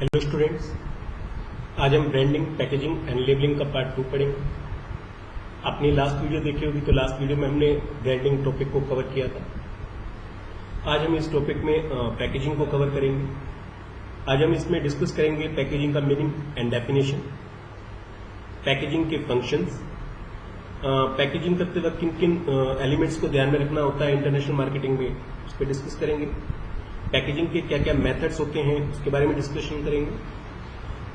Hello students, आज हम branding, packaging and labelling का पार्ट 2 पढ़ेंगे। आपने लास्ट वीडियो देखी होगी, तो लास्ट वीडियो में हमने ब्रांडिंग टॉपिक को कवर किया था। आज हम इस टॉपिक में पैकेजिंग को कवर करेंगे। आज हम इसमें डिस्कस करेंगे पैकेजिंग का मीनिंग एंड डेफिनेशन, पैकेजिंग के फंक्शंस, पैकेजिंग करते वक्त किन किन एलिमेंट्स को ध्यान में रखना होता है इंटरनेशनल मार्केटिंग में, उस पर डिस्कस करेंगे। पैकेजिंग के क्या क्या मेथड्स होते हैं उसके बारे में डिस्कशन करेंगे।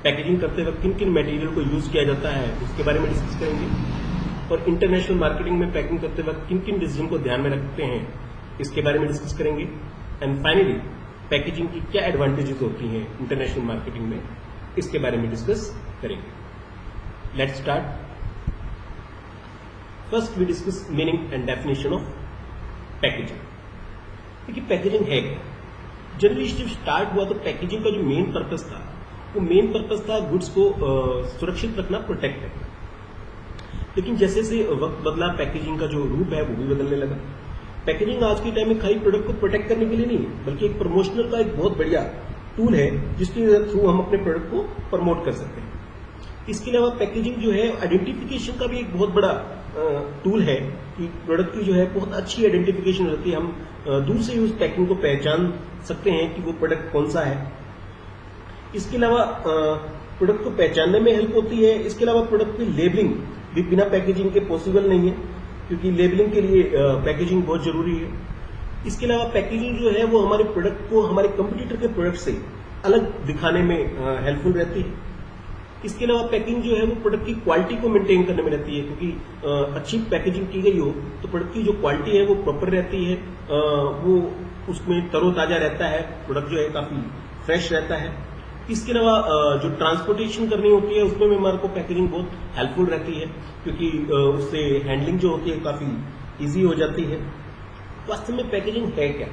पैकेजिंग करते वक्त किन किन मटेरियल को यूज किया जाता है उसके बारे में डिस्कस करेंगे। और इंटरनेशनल मार्केटिंग में पैकिंग करते वक्त किन किन डिसीजन को ध्यान में रखते हैं इसके बारे में डिस्कस करेंगे। एंड फाइनली पैकेजिंग की क्या एडवांटेजेस होती हैं इंटरनेशनल मार्केटिंग में, इसके बारे में डिस्कस करेंगे। Let's start. First we discuss meaning and definition of packaging. देखिए, पैकेजिंग है क्या। जनरली जब स्टार्ट हुआ तो पैकेजिंग का जो मेन पर्पस था, वो मेन पर्पस था गुड्स को सुरक्षित रखना, प्रोटेक्ट करना। लेकिन जैसे जैसे वक्त बदला, पैकेजिंग का जो रूप है वो भी बदलने लगा। पैकेजिंग आज के टाइम में खाली प्रोडक्ट को प्रोटेक्ट करने के लिए नहीं है, बल्कि एक प्रमोशनल का एक बहुत बढ़िया टूल है जिसके थ्रू हम अपने प्रोडक्ट को प्रमोट कर सकते हैं। इसके अलावा पैकेजिंग जो है आइडेंटिफिकेशन का भी एक बहुत बड़ा टूल है कि प्रोडक्ट की जो है बहुत अच्छी आइडेंटिफिकेशन होती है। हम दूर से ही उस पैकिंग को पहचान सकते हैं कि वो प्रोडक्ट कौन सा है। इसके अलावा प्रोडक्ट को पहचानने में हेल्प होती है। इसके अलावा प्रोडक्ट की लेबलिंग भी बिना पैकेजिंग के पॉसिबल नहीं है, क्योंकि लेबलिंग के लिए पैकेजिंग बहुत जरूरी है। इसके अलावा पैकेजिंग जो है वो हमारे प्रोडक्ट को हमारे कंपटीटर के प्रोडक्ट से अलग दिखाने में हेल्पफुल रहती है। इसके अलावा पैकिंग जो है वो प्रोडक्ट की क्वालिटी को मेंटेन करने में रहती है, क्योंकि अच्छी पैकेजिंग की गई हो तो प्रोडक्ट की जो क्वालिटी है वो प्रॉपर रहती है, वो उसमें तरोताजा रहता है, प्रोडक्ट जो है काफी फ्रेश रहता है। इसके अलावा जो ट्रांसपोर्टेशन करनी होती है उसमें भी हमारे को पैकेजिंग बहुत हेल्पफुल रहती है, क्योंकि उससे हैंडलिंग जो होती है काफी इजी हो जाती है। वास्तव में पैकेजिंग है क्या।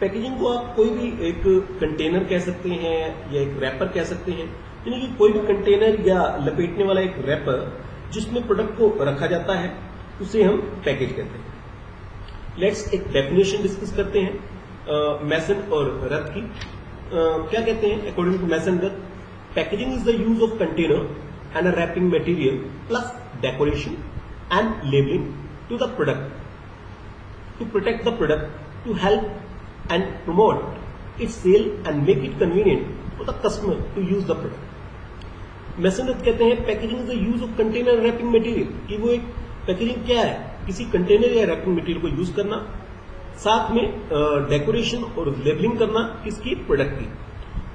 पैकेजिंग को आप कोई भी एक कंटेनर कह सकते हैं या एक रैपर कह सकते हैं, यानी कि कोई भी कंटेनर या लपेटने वाला एक रैपर जिसमें प्रोडक्ट को रखा जाता है उसे हम पैकेज कहते हैं। लेट्स एक डेफिनेशन डिस्कस करते हैं मैसन और रथ की। क्या कहते हैं according to Mason Rath, packaging is the use of container and a wrapping material plus decoration and labelling to the product to protect the product, to help and promote its sale and make it convenient for the customer to use the product. Mason Rath कहते हैं packaging is the use of container wrapping material, कि वो एक packaging क्या है, किसी container या wrapping material को यूज करना, साथ में डेकोरेशन और लेबलिंग करना किसकी, प्रोडक्ट की,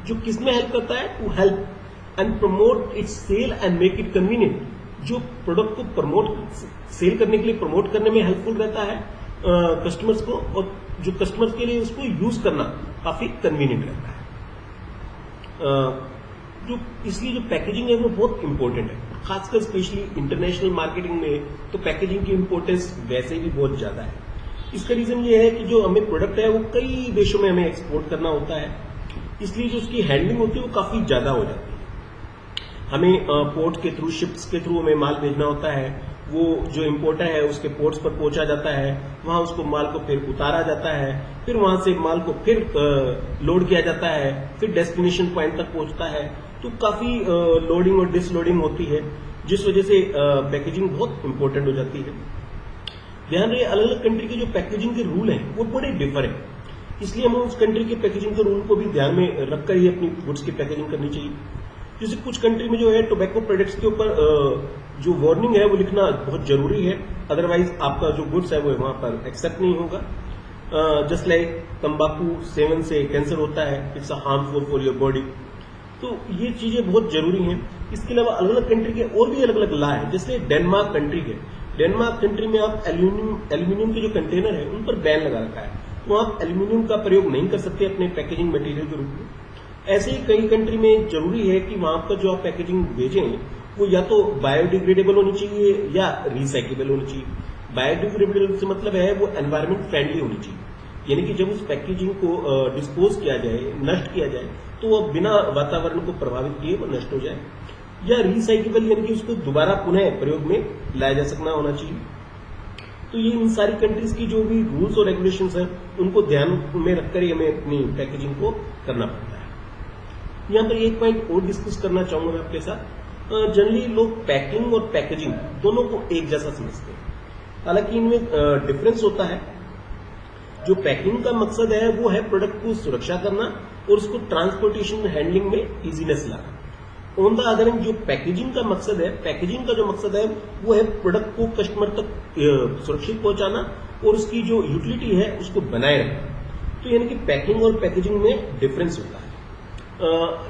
जो किसमें हेल्प करता है, to help and promote its sale and make it convenient, जो प्रोडक्ट को प्रमोट सेल करने के लिए प्रमोट करने में हेल्पफुल रहता है कस्टमर्स को, और जो कस्टमर्स के लिए उसको यूज करना काफी कन्वीनियंट रहता है। जो इसलिए जो पैकेजिंग है वो बहुत इंपॉर्टेंट है, खासकर स्पेशली इंटरनेशनल मार्केटिंग में तो पैकेजिंग की इंपॉर्टेंस वैसे भी बहुत ज्यादा है। इसका रीजन ये है कि जो हमें प्रोडक्ट है वो कई देशों में हमें एक्सपोर्ट करना होता है, इसलिए जो उसकी हैंडलिंग होती है वो काफी ज्यादा हो जाती है। हमें पोर्ट के थ्रू, शिप्स के थ्रू हमें माल भेजना होता है, वो जो इंपोर्टर है उसके पोर्ट्स पर पहुंचा जाता है, वहां उसको माल को फिर उतारा जाता है, फिर वहां से माल को फिर लोड किया जाता है, फिर डेस्टिनेशन पॉइंट तक पहुंचता है। तो काफी लोडिंग और डिसलोडिंग होती है, जिस वजह से पैकेजिंग बहुत इंपॉर्टेंट हो जाती है। ध्यान रहे, अलग अलग कंट्री के जो पैकेजिंग के रूल हैं वो बड़े डिफर है, इसलिए हमें उस कंट्री के पैकेजिंग के रूल को भी ध्यान में रखकर ही अपनी गुड्स की पैकेजिंग करनी चाहिए। जैसे कुछ कंट्री में जो है टोबैको प्रोडक्ट्स के ऊपर जो वार्निंग है वो लिखना बहुत जरूरी है, अदरवाइज आपका जो गुड्स है वो वहां पर एक्सेप्ट नहीं होगा। जस्ट लाइक तंबाकू सेवन से कैंसर होता है, it's harmful for your body. तो ये चीजें बहुत जरूरी हैं। इसके अलावा अलग अलग कंट्री के और भी अलग अलग लॉ है। जैसे डेनमार्क कंट्री है, डेनमार्क कंट्री में आप एल्यूमिनियम के जो कंटेनर है उन पर बैन लगा रखा है, तो आप एल्यूमिनियम का प्रयोग नहीं कर सकते अपने पैकेजिंग मटेरियल के रूप में। ऐसे ही कई कंट्री में जरूरी है कि वहां पर जो आप पैकेजिंग भेजें वो या तो बायोडिग्रेडेबल होनी चाहिए या रिसाइकेबल होनी चाहिए। बायोडिग्रेडेबल से मतलब है वो एनवायरमेंट फ्रेंडली होनी चाहिए, यानी कि जब उस पैकेजिंग को डिस्पोज किया जाए, नष्ट किया जाए, तो वो बिना वातावरण को प्रभावित किए वो नष्ट हो जाए। या रिसाइकेबल यानी कि उसको दोबारा पुनः प्रयोग में लाया जा सकना होना चाहिए। तो ये इन सारी कंट्रीज की जो भी रूल्स और रेगुलेशंस हैं उनको ध्यान में रखकर ही हमें अपनी पैकेजिंग को करना पड़ता है। यहाँ पर एक पॉइंट और डिस्कस करना चाहूंगा मैं आपके साथ। जनरली लोग पैकिंग और पैकेजिंग दोनों को एक जैसा समझते हैं, हालांकि इनमें डिफरेंस होता है। जो पैकिंग का मकसद है वो है प्रोडक्ट को सुरक्षा करना और उसको ट्रांसपोर्टेशन हैंडलिंग में इजीनेस लाना। ऑन द अदर हैंड जो पैकेजिंग का मकसद है, पैकेजिंग का जो मकसद है वो है प्रोडक्ट को कस्टमर तक सुरक्षित पहुंचाना और उसकी जो यूटिलिटी है उसको बनाए रखना। तो यानी कि पैकिंग और पैकेजिंग में डिफरेंस होता है।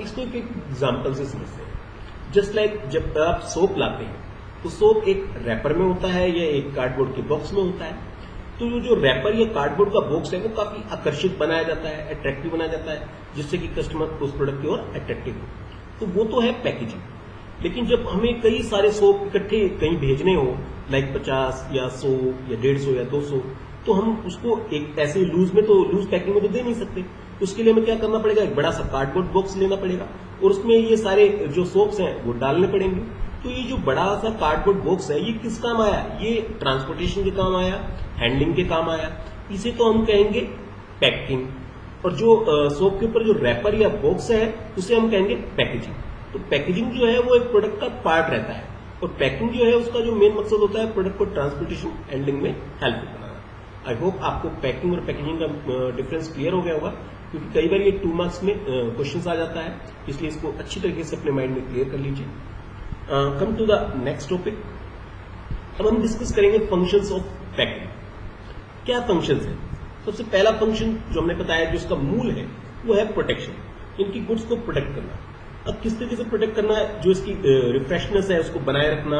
इसको एक एग्जाम्पल से समझते हैं। जस्ट लाइक जब आप सोप लाते हैं तो सोप एक रैपर में होता है या एक कार्डबोर्ड के बॉक्स में होता है। तो जो रैपर या कार्डबोर्ड का बॉक्स है वो काफी आकर्षित बनाया जाता है, अट्रैक्टिव बनाया जाता है, जिससे कि कस्टमर उस प्रोडक्ट की ओर अट्रैक्टिव हो। तो वो तो है पैकेजिंग। लेकिन जब हमें कई सारे सोप इकट्ठे कहीं भेजने हो, लाइक 50 या 100 या 150 या 200, तो हम उसको एक ऐसे लूज पैकिंग में तो दे नहीं सकते। उसके लिए हमें क्या करना पड़ेगा, एक बड़ा सा कार्डबोर्ड बॉक्स लेना पड़ेगा और उसमें ये सारे जो सोप्स हैं वो डालने पड़ेंगे। तो ये जो बड़ा सा कार्डबोर्ड बॉक्स है ये किस काम आया, ये ट्रांसपोर्टेशन के काम आया, हैंडलिंग के काम आया, इसे तो हम कहेंगे पैकिंग। और जो सोप के ऊपर जो रैपर या बॉक्स है उसे हम कहेंगे पैकेजिंग। तो पैकेजिंग जो है वो एक प्रोडक्ट का पार्ट रहता है और पैकिंग जो है उसका जो मेन मकसद होता है प्रोडक्ट को ट्रांसपोर्टेशन हैंडलिंग में हेल्प बनाना। आई होप आपको पैकिंग और पैकेजिंग का डिफरेंस क्लियर हो गया होगा, क्योंकि कई बार ये 2 मार्क्स में क्वेश्चन आ जाता है, इसलिए इसको अच्छी तरीके से अपने माइंड में क्लियर कर लीजिए। Come to the next topic. अब हम डिस्कस करेंगे फंक्शंस ऑफ पैकिंग। क्या फंक्शंस है? सबसे पहला फंक्शन जो हमने बताया, जो इसका मूल है, वो है प्रोटेक्शन। इनकी गुड्स को प्रोटेक्ट करना। अब किस तरीके से प्रोटेक्ट करना है? जो इसकी रिफ्रेशनेस है उसको बनाए रखना,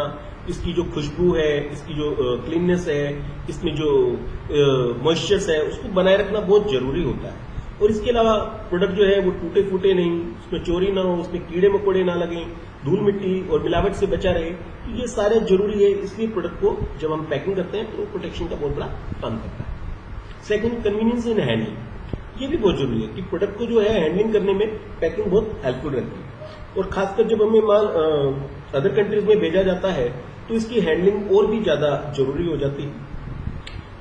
इसकी जो खुशबू है, इसकी जो क्लीननेस है, इसमें जो मॉइस्चर्स है उसको बनाए रखना बहुत जरूरी होता है। और इसके अलावा प्रोडक्ट जो है वो टूटे फूटे नहीं, उसमें चोरी ना हो, उसमें कीड़े मकोड़े ना लगे, धूल मिट्टी और मिलावट से बचा रहे। तो ये सारे जरूरी है, इसलिए प्रोडक्ट को जब हम पैकिंग करते हैं तो प्रोटेक्शन का बहुत बड़ा काम करता है। Second, convenience in handling. ये भी बहुत जरूरी है कि प्रोडक्ट को जो है हैंडलिंग करने में पैकिंग बहुत हेल्पफुल रहती है। और खासकर जब हमें माल अदर कंट्रीज में भेजा जाता है तो इसकी हैंडलिंग और भी ज्यादा जरूरी हो जाती है,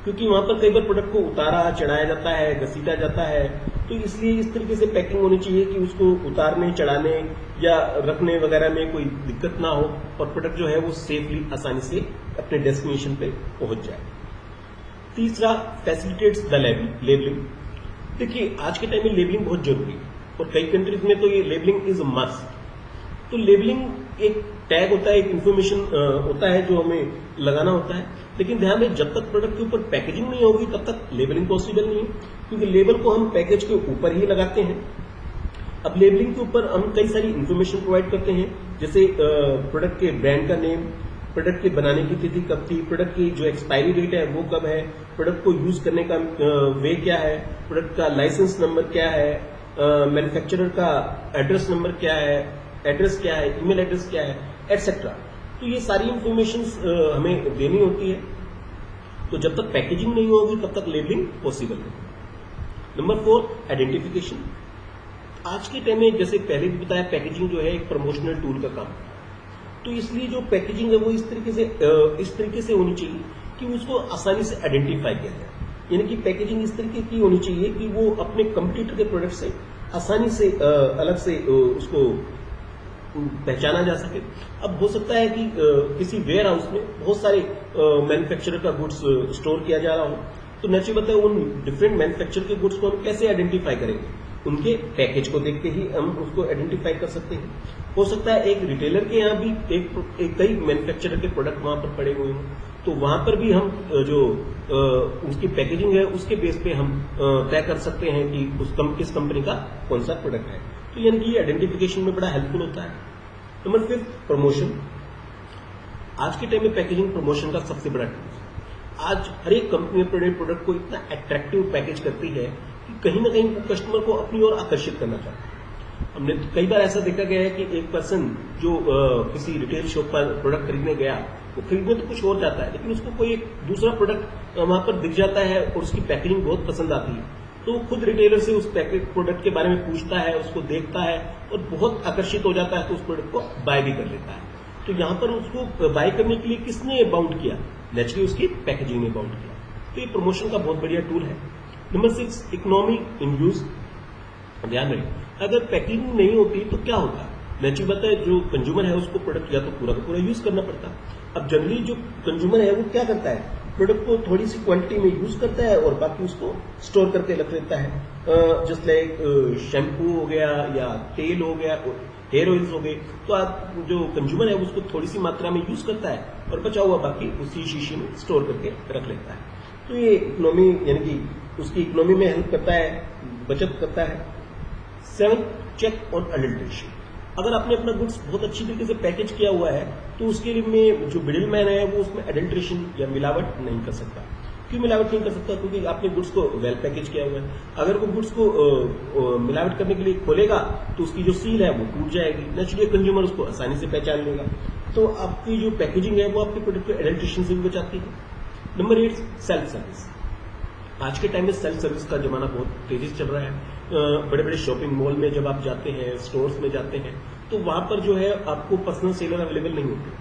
क्योंकि वहां पर कई बार प्रोडक्ट को उतारा चढ़ाया जाता है, घसीटा जाता है। तो इसलिए इस तरीके से पैकिंग होनी चाहिए कि उसको उतारने चढ़ाने या रखने वगैरह में कोई दिक्कत ना हो और प्रोडक्ट जो है वो सेफली आसानी से अपने डेस्टिनेशन पे पहुंच जाए। तीसरा, फैसिलिटेट्स द लेबलिंग। देखिए आज के टाइम में लेबलिंग बहुत जरूरी है और कई कंट्रीज में तो ये लेबलिंग इज मस्ट। तो लेबलिंग एक टैग होता है, एक इंफॉर्मेशन होता है जो हमें लगाना होता है, लेकिन ध्यान में जब तक प्रोडक्ट के ऊपर पैकेजिंग नहीं होगी तब तक लेबलिंग पॉसिबल नहीं है, क्योंकि लेबल को हम पैकेज के ऊपर ही लगाते हैं। अब लेबलिंग के ऊपर हम कई सारी इंफॉर्मेशन प्रोवाइड करते हैं, जैसे प्रोडक्ट के ब्रांड का नेम, प्रोडक्ट के बनाने की तिथि कब थी, प्रोडक्ट की जो एक्सपायरी डेट है वो कब है, प्रोडक्ट को यूज करने का वे क्या है, प्रोडक्ट का लाइसेंस नंबर क्या है, मैन्युफैक्चरर का एड्रेस नंबर क्या है, एड्रेस क्या है, ईमेल एड्रेस क्या है, एटसेट्रा। तो ये सारी इंफॉर्मेशन हमें देनी होती है। तो जब तक पैकेजिंग नहीं होगी तब तक लेबलिंग पॉसिबल नहीं। Number 4, identification. आज के टाइम में जैसे पहले भी बताया, पैकेजिंग जो है एक प्रमोशनल टूल का काम है। तो इसलिए जो पैकेजिंग है वो इस तरीके से होनी चाहिए कि उसको आसानी से आइडेंटिफाई किया जाए। यानी कि पैकेजिंग इस तरीके की होनी चाहिए कि वो अपने कंपटीटर के प्रोडक्ट से आसानी से अलग से उसको पहचाना जा सके। अब हो सकता है कि किसी वेयर हाउस में बहुत सारे मैन्युफैक्चरर का गुड्स स्टोर किया जा रहा हो, तो नेचुरली बताए उन डिफरेंट मैन्युफैक्चर के गुड्स को हम कैसे आइडेंटिफाई करेंगे? उनके पैकेज को देख के ही हम उसको आइडेंटिफाई कर सकते हैं। हो सकता है एक रिटेलर के यहाँ भी कई मैन्युफैक्चरर के प्रोडक्ट वहां पर पड़े हुए हों, तो वहां पर भी हम जो उसकी पैकेजिंग है उसके बेस पे हम तय कर सकते हैं कि किस कंपनी का कौन सा प्रोडक्ट है। तो यानी कि आइडेंटिफिकेशन में बड़ा हेल्पफुल होता है। Number 5, promotion. आज के टाइम में पैकेजिंग प्रमोशन का सबसे बड़ा टूल है। आज हर एक कंपनी अपने प्रोडक्ट को इतना अट्रैक्टिव पैकेज करती है कि कहीं ना कहीं कस्टमर को अपनी ओर आकर्षित करना चाहता है। हमने कई बार ऐसा देखा गया है कि एक पर्सन जो किसी रिटेल शॉप पर प्रोडक्ट खरीदने गया, वो खरीदने तो कुछ और जाता है, लेकिन उसको कोई एक दूसरा प्रोडक्ट वहां पर दिख जाता है और उसकी पैकेजिंग बहुत पसंद आती है, तो वो खुद रिटेलर से उस प्रोडक्ट के बारे में पूछता है, उसको देखता है और बहुत आकर्षित हो जाता है, तो उस प्रोडक्ट को बाय भी कर लेता है। तो यहां पर उसको बाय करने के लिए किसने बाउंड किया? नेचुरली उसकी पैकेजिंग ने बाउंड किया। तो ये प्रमोशन का बहुत बढ़िया टूल है। Number 6, economy in use. ध्यान रखें, अगर पैकेजिंग नहीं होती तो क्या होता है, नेचुरल बात है, जो कंज्यूमर है उसको प्रोडक्ट या तो पूरा का पूरा यूज करना पड़ता है। अब जनरली जो कंज्यूमर है वो क्या करता है, प्रोडक्ट को थोड़ी सी क्वांटिटी में यूज करता है और बाकी उसको स्टोर करके रख लेता है। जस्ट लाइक शैम्पू हो गया या तेल हो गया, हेयर ऑयल्स हो गए, तो आप जो कंज्यूमर है उसको थोड़ी सी मात्रा में यूज करता है और बचा हुआ बाकी उसी शीशी में स्टोर करके रख लेता है। तो ये इकोनॉमी यानी कि उसकी इकोनॉमी में हेल्प करता है, बचत करता है। 7, चेक ऑन अडल्ट्रेशन। अगर आपने अपना गुड्स बहुत अच्छी तरीके से पैकेज किया हुआ है तो उसके लिए में जो मिडिल मैन है वो उसमें एडल्ट्रेशन या मिलावट नहीं कर सकता। क्यों मिलावट नहीं कर सकता, क्योंकि आपने गुड्स को वेल पैकेज किया हुआ है। अगर वो गुड्स को मिलावट करने के लिए खोलेगा तो उसकी जो सील है वो टूट जाएगी, नेचुरली कंज्यूमर उसको आसानी से पहचान लेगा। तो आपकी जो पैकेजिंग है वो आपके प्रोडक्ट को एडल्ट्रेशन से भी बचाती है। Number 8, self service. आज के टाइम में सेल्फ सर्विस का जमाना बहुत तेजी से चल रहा है। बड़े बड़े शॉपिंग मॉल में जब आप जाते हैं, स्टोर्स में जाते हैं, तो वहां पर जो है आपको पर्सनल सेलर अवेलेबल नहीं होते।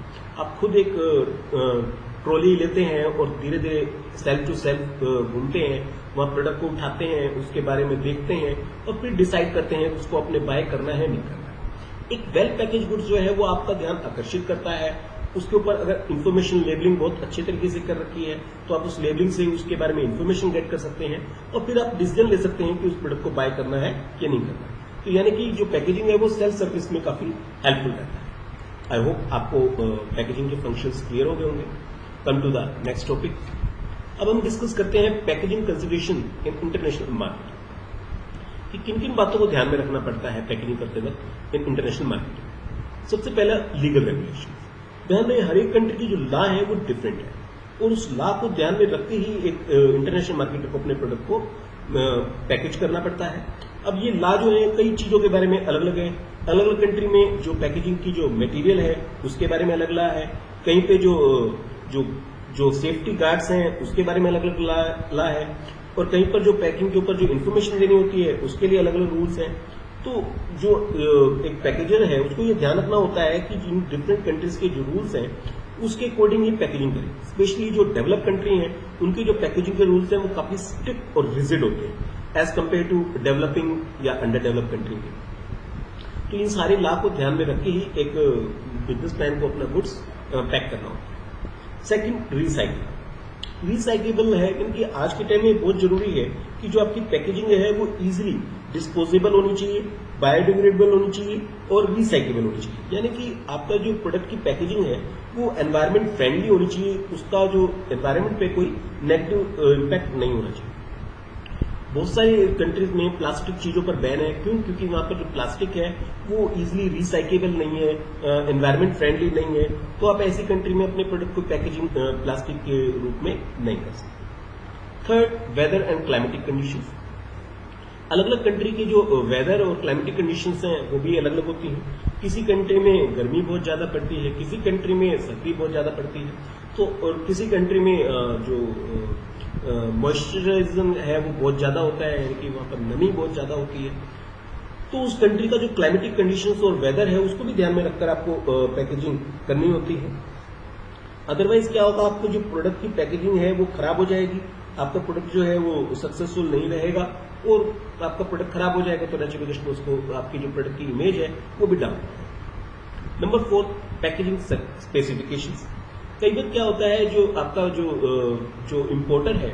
आप खुद एक ट्रॉली लेते हैं और धीरे धीरे सेल्फ टू सेल्फ घूमते हैं, वहां प्रोडक्ट को उठाते हैं, उसके बारे में देखते हैं और फिर डिसाइड करते हैं उसको अपने बाय करना है नहीं करना है। एक वेल पैकेज गुड्स जो है वो आपका ध्यान आकर्षित करता है। उसके ऊपर अगर इन्फॉर्मेशन लेबलिंग बहुत अच्छे तरीके से कर रखी है तो आप उस लेबलिंग से उसके बारे में इन्फॉर्मेशन गेट कर सकते हैं और फिर आप डिसीजन ले सकते हैं कि उस प्रोडक्ट को बाय करना है या नहीं करना है। तो यानी कि जो पैकेजिंग है वो सेल्फ सर्विस में काफी हेल्पफुल रहता है। आई होप आपको पैकेजिंग के फंक्शंस क्लियर हो गए होंगे। Come to the next topic. अब हम डिस्कस करते हैं packaging consideration in international market, कि किन किन बातों को ध्यान में रखना पड़ता है पैकेजिंग करते वक्त इन इंटरनेशनल मार्केट। सबसे पहला, लीगल रेगुलेशन। ध्यान में हर एक कंट्री की जो लॉ है वो डिफरेंट है और उस लॉ को ध्यान में रखते ही एक इंटरनेशनल मार्केटर को अपने प्रोडक्ट को पैकेज करना पड़ता है। अब ये लॉ जो है कई चीजों के बारे में अलग अलग है। अलग अलग कंट्री में जो पैकेजिंग की जो मटेरियल है उसके बारे में अलग लॉ है, कहीं पे जो सेफ्टी गार्ड्स हैं उसके बारे में अलग अलग लॉ है, और कहीं पर जो पैकिंग के ऊपर जो इन्फॉर्मेशन देनी होती है उसके लिए अलग अलग रूल्स हैं। तो जो एक पैकेजर है उसको ये ध्यान रखना होता है कि जिन डिफरेंट कंट्रीज के जो रूल्स हैं उसके अकॉर्डिंग ही पैकेजिंग करें। स्पेशली जो डेवलप कंट्री हैं उनके जो पैकेजिंग के रूल्स हैं वो काफी स्ट्रिक्ट और रिजिड होते हैं एज कंपेयर टू डेवलपिंग या अंडर डेवलप कंट्री के। तो इन सारे लॉ को ध्यान में रख के ही एक बिजनेसमैन को अपना गुड्स पैक करना होता है। सेकंड, रिसाइक्लेबल है, क्योंकि आज के टाइम में बहुत जरूरी है कि जो आपकी पैकेजिंग है वो इजीली डिस्पोजेबल होनी चाहिए, बायोडिग्रेडेबल होनी चाहिए और रिसाइक्लेबल होनी चाहिए। यानी कि आपका जो प्रोडक्ट की पैकेजिंग है वो एनवायरमेंट फ्रेंडली होनी चाहिए, उसका जो एनवायरमेंट पे कोई नेगेटिव इम्पैक्ट नहीं होना चाहिए। बहुत सारी कंट्रीज में प्लास्टिक चीजों पर बैन है। क्यों? क्योंकि वहां पर जो प्लास्टिक है वो इजीली रिसाइकेबल नहीं है, एनवायरमेंट फ्रेंडली नहीं है, तो आप ऐसी कंट्री में अपने प्रोडक्ट को पैकेजिंग प्लास्टिक के रूप में नहीं कर सकते। Third, weather and climatic conditions. अलग अलग कंट्री की जो वेदर और क्लाइमेटिक कंडीशंस हैं वो भी अलग अलग होती हैं। किसी कंट्री में गर्मी बहुत ज्यादा पड़ती है, किसी कंट्री में सर्दी बहुत ज्यादा पड़ती है, तो और किसी कंट्री में जो मॉइस्चराइजेशन है वो बहुत ज्यादा होता है, यानी कि वहां पर नमी बहुत ज्यादा होती है। तो उस कंट्री का जो क्लाइमेटिक कंडीशंस और वेदर है उसको भी ध्यान में रखकर आपको पैकेजिंग करनी होती है। अदरवाइज क्या होगा, आपको जो प्रोडक्ट की पैकेजिंग है वो खराब हो जाएगी, आपका प्रोडक्ट जो है वो सक्सेसफुल नहीं रहेगा और आपका प्रोडक्ट खराब हो जाएगा तो नेचुरली उसको आपकी जो प्रोडक्ट की इमेज है वो भी डाउन हो जाएगी। Number 4, packaging specifications. कई बार क्या होता है, जो आपका जो इम्पोर्टर है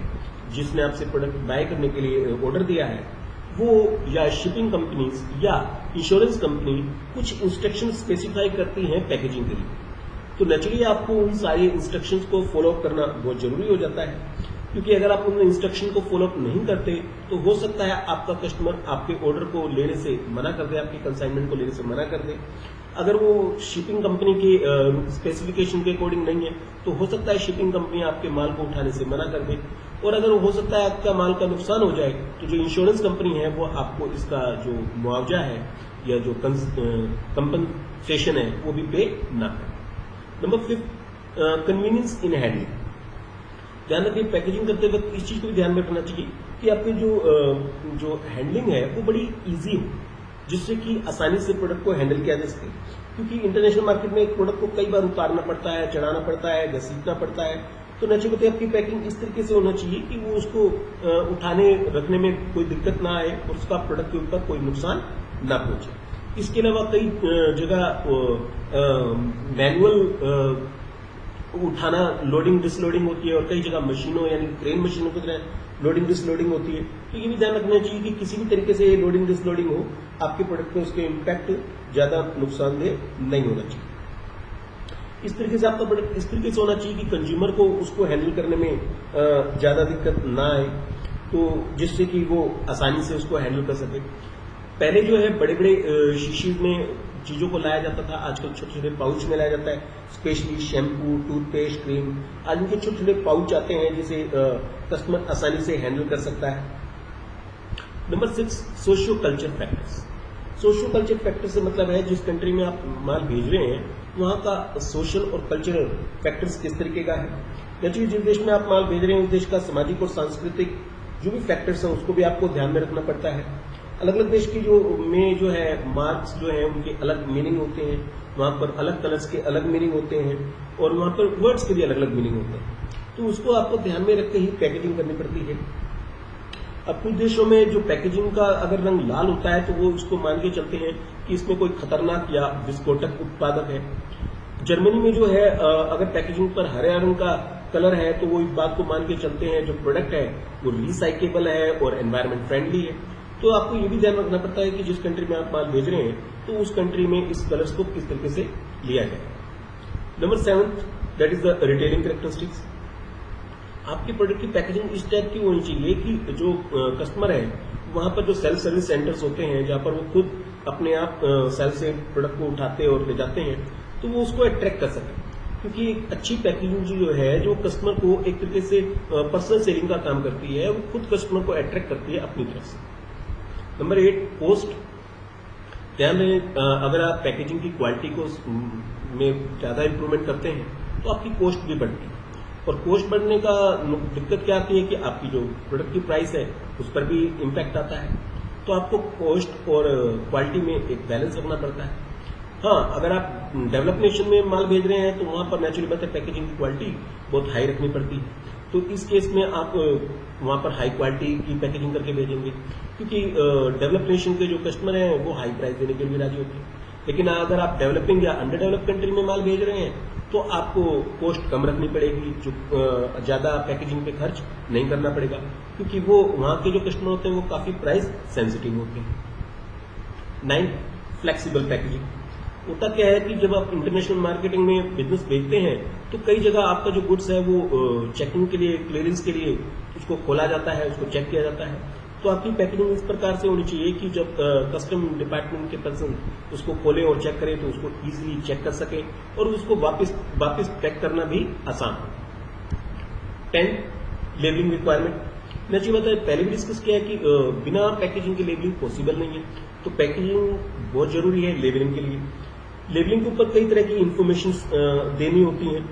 जिसने आपसे प्रोडक्ट बाय करने के लिए ऑर्डर दिया है वो या शिपिंग कंपनीज या इंश्योरेंस कंपनी कुछ इंस्ट्रक्शन स्पेसिफाई करती हैं पैकेजिंग के लिए। तो नेचुरली आपको उन सारे इंस्ट्रक्शंस को फॉलो अप करना बहुत जरूरी हो जाता है, क्योंकि अगर आप उन इंस्ट्रक्शन को फॉलो अप नहीं करते तो हो सकता है आपका कस्टमर आपके ऑर्डर को लेने से मना कर दे, आपके कंसाइनमेंट को लेने से मना कर दे। अगर वो शिपिंग कंपनी के स्पेसिफिकेशन के अकॉर्डिंग नहीं है तो हो सकता है शिपिंग कंपनी आपके माल को उठाने से मना कर दे, और अगर हो सकता है आपका माल का नुकसान हो जाए तो जो इंश्योरेंस कंपनी है वो आपको इसका जो मुआवजा है या जो कंपनसेशन है वो भी पे ना करे। Number 5, convenience in handling. ध्यान रखिए, पैकेजिंग करते वक्त इस चीज को भी ध्यान में रखना चाहिए कि आपकी जो हैंडलिंग है वो बड़ी इजी हो, जिससे कि आसानी से प्रोडक्ट को हैंडल किया जा सके। क्योंकि इंटरनेशनल मार्केट में एक प्रोडक्ट को कई बार उतारना पड़ता है, चढ़ाना पड़ता है, घसीटना पड़ता है, तो नेचुरली आपकी पैकिंग इस तरीके से होना चाहिए कि वो उसको उठाने रखने में कोई दिक्कत ना आए और उसका प्रोडक्ट के ऊपर कोई नुकसान ना पहुंचे। इसके अलावा कई जगह मैनुअल उठाना लोडिंग डिसलोडिंग होती है और कई जगह मशीनों यानी क्रेन मशीनों की तरह लोडिंग डिसलोडिंग होती है। तो ये भी ध्यान रखना चाहिए कि किसी भी तरीके से लोडिंग डिसलोडिंग हो आपके प्रोडक्ट में उसके इम्पैक्ट ज्यादा नुकसानदेह नहीं होना चाहिए। इस तरीके से आपका प्रोडक्ट इस तरीके से होना चाहिए कि कंज्यूमर को उसको हैंडल करने में ज्यादा दिक्कत ना आए, तो जिससे कि वो आसानी से उसको हैंडल कर सके। पहले जो है बड़े बड़े शीशी में चीजों को लाया जाता था, आजकल छोटे छोटे पाउच में लाया जाता है, स्पेशली शैम्पू, टूथपेस्ट, क्रीम, आज इनके छोटे छोटे पाउच आते हैं जिसे कस्टमर आसानी से हैंडल कर सकता है। Number 6, socio culture factors. Socio culture factor से मतलब है जिस कंट्री में आप माल भेज रहे हैं वहां का सोशल और कल्चरल फैक्टर्स किस तरीके का है। नेचुरली जिस देश में आप माल भेज रहे हैं उस देश का सामाजिक और सांस्कृतिक जो भी फैक्टर्स हैं उसको भी आपको ध्यान में रखना पड़ता है। अलग अलग देश की जो है मार्क्स जो है उनके अलग मीनिंग होते हैं, वहां पर अलग कलर्स के अलग मीनिंग होते हैं और वहां पर वर्ड्स के भी अलग अलग मीनिंग होते हैं, तो उसको आपको ध्यान में रख के ही पैकेजिंग करनी पड़ती है। अब कुछ देशों में जो पैकेजिंग का अगर रंग लाल होता है तो वो उसको मान के चलते हैं कि इसमें कोई खतरनाक या विस्फोटक उत्पादक है। जर्मनी में जो है अगर पैकेजिंग पर हरे रंग का कलर है तो वो इस बात को मान के चलते हैं जो प्रोडक्ट है वो रिसाइकेबल है और एनवायरमेंट फ्रेंडली है। तो आपको ये भी ध्यान रखना पड़ता है कि जिस कंट्री में आप माल भेज रहे हैं तो उस कंट्री में इस कलर्स को किस तरीके से लिया जाए। Number 7, that is the retailing characteristics. आपकी प्रोडक्ट की पैकेजिंग इस टाइप की होनी चाहिए कि जो कस्टमर है वहां पर जो सेल्फ सर्विस सेंटर्स होते हैं जहां पर वो खुद अपने आप सेल्फ से प्रोडक्ट को उठाते और ले जाते हैं तो वो उसको अट्रैक्ट कर सके, क्योंकि एक अच्छी पैकेजिंग जो है जो कस्टमर को एक तरीके से पर्सनल सेलिंग का काम करती है, वो खुद कस्टमर को अट्रैक्ट करती है अपनी तरफ से। Number 8, cost. ध्यान रहे अगर आप पैकेजिंग की क्वालिटी को में ज्यादा इंप्रूवमेंट करते हैं तो आपकी कॉस्ट भी बढ़ती है, और कॉस्ट बढ़ने का दिक्कत क्या आती है कि आपकी जो प्रोडक्ट की प्राइस है उस पर भी इम्पैक्ट आता है। तो आपको कॉस्ट और क्वालिटी में एक बैलेंस रखना पड़ता है। हाँ, अगर आप डेवलप नेशन में माल भेज रहे हैं तो वहां पर नेचुरली बात है पैकेजिंग की क्वालिटी बहुत हाई रखनी पड़ती है, तो इस केस में आप वहां पर हाई क्वालिटी की पैकेजिंग करके भेजेंगे, क्योंकि डेवलप नेशन के जो कस्टमर हैं वो हाई प्राइस देने के लिए राजी होते हैं। लेकिन अगर आप डेवलपिंग या अंडर डेवलप कंट्री में माल भेज रहे हैं तो आपको कॉस्ट कम रखनी पड़ेगी, जो ज्यादा पैकेजिंग पे खर्च नहीं करना पड़ेगा, क्योंकि वो वहां के जो कस्टमर होते हैं वो काफी प्राइस सेंसिटिव होते हैं। 9, फ्लेक्सिबल पैकेजिंग। होता क्या है कि जब आप इंटरनेशनल मार्केटिंग में बिजनेस बेचते हैं तो कई जगह आपका जो गुड्स है वो चेकिंग के लिए, क्लियरेंस के लिए उसको खोला जाता है, उसको चेक किया जाता है। तो आपकी पैकेजिंग इस प्रकार से होनी चाहिए कि जब कस्टम डिपार्टमेंट के पर्सन उसको खोले और चेक करें तो उसको इजीली चेक कर सके और उसको वापस पैक करना भी आसान हो। 10, लेबलिंग रिक्वायरमेंट। नेचुरली बात है पहले भी डिस्कस किया है कि बिना पैकेजिंग के लेबलिंग पॉसिबल नहीं है, तो पैकेजिंग बहुत जरूरी है लेबलिंग के लिए। लेबलिंग के ऊपर कई तरह की इंफॉर्मेशन देनी होती है।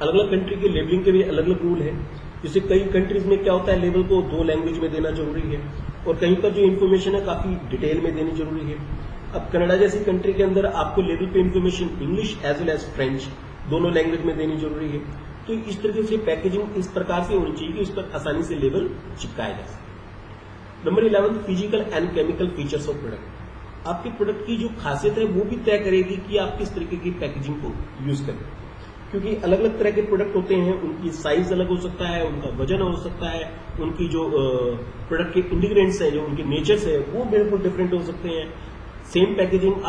अलग अलग कंट्री के लेबलिंग के भी अलग अलग रूल है। जैसे कई कंट्रीज में क्या होता है लेबल को 2 लैंग्वेज में देना जरूरी है और कहीं पर जो इन्फॉर्मेशन है काफी डिटेल में देनी जरूरी है। अब कनाडा जैसी कंट्री के अंदर आपको लेबल पे information English as well as French दोनों लैंग्वेज में देनी जरूरी है। तो इस तरीके से पैकेजिंग इस प्रकार से होनी चाहिए कि उस पर आसानी से लेबल चिपकाया जा सके। Number 11, physical and chemical features of product. आपके प्रोडक्ट की जो खासियत है वो भी तय करेगी कि आप किस तरीके की पैकेजिंग को यूज करें, क्योंकि अलग अलग तरह के प्रोडक्ट होते हैं, उनकी साइज अलग हो सकता है, उनका वजन हो सकता है, उनकी जो प्रोडक्ट के इंग्रेडिएंट्स हैं, जो उनके नेचर्स है वो बिल्कुल डिफरेंट हो सकते हैं। सेम पैकेजिंग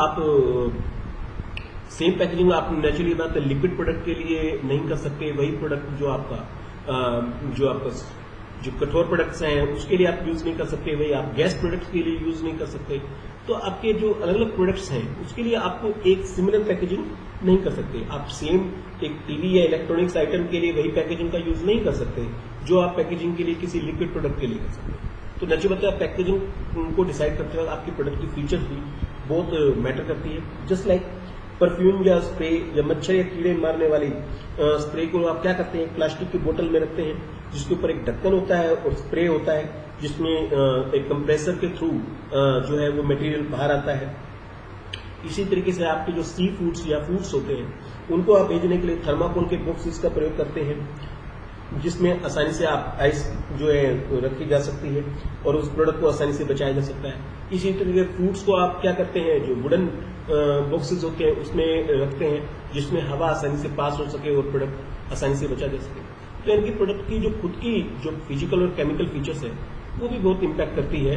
आप नेचुरली बात है लिक्विड प्रोडक्ट के लिए नहीं कर सकते, वही प्रोडक्ट जो आपका जो कठोर प्रोडक्ट्स हैं उसके लिए आप यूज नहीं कर सकते, वही आप गैस प्रोडक्ट्स के लिए यूज नहीं कर सकते। तो आपके जो अलग अलग प्रोडक्ट्स हैं उसके लिए आपको एक सिमिलर पैकेजिंग नहीं कर सकते। आप सेम एक टीवी या इलेक्ट्रॉनिक्स आइटम के लिए वही पैकेजिंग का यूज नहीं कर सकते जो आप पैकेजिंग के लिए किसी लिक्विड प्रोडक्ट के लिए कर सकते। तो नेचुरली बात है पैकेजिंग को डिसाइड करते वक्त आपकी प्रोडक्ट की फीचर्स भी बहुत मैटर करती है। जस्ट लाइक परफ्यूम या स्प्रे या मच्छर या कीड़े मारने वाली स्प्रे को आप क्या करते हैं, प्लास्टिक की बोतल में रखते हैं जिसके ऊपर एक ढक्कन होता है और स्प्रे होता है जिसमें एक कंप्रेसर के थ्रू जो है वो मटेरियल बाहर आता है। इसी तरीके से आपके जो सी फूड्स या फूड्स होते हैं उनको आप भेजने के लिए थर्माकोल के बॉक्सेस का प्रयोग करते हैं, जिसमें आसानी से आप आइस जो है रखी जा सकती है और उस प्रोडक्ट को आसानी से बचाया जा सकता है। इसी तरीके फ्रूट्स को आप क्या करते हैं, जो वुडन बॉक्सेस होते हैं उसमें रखते हैं, जिसमें हवा आसानी से पास हो सके और प्रोडक्ट आसानी से बचा जा सके। तो इनकी प्रोडक्ट की जो खुद की जो फिजिकल और केमिकल फीचर्स है वो भी बहुत इम्पैक्ट करती है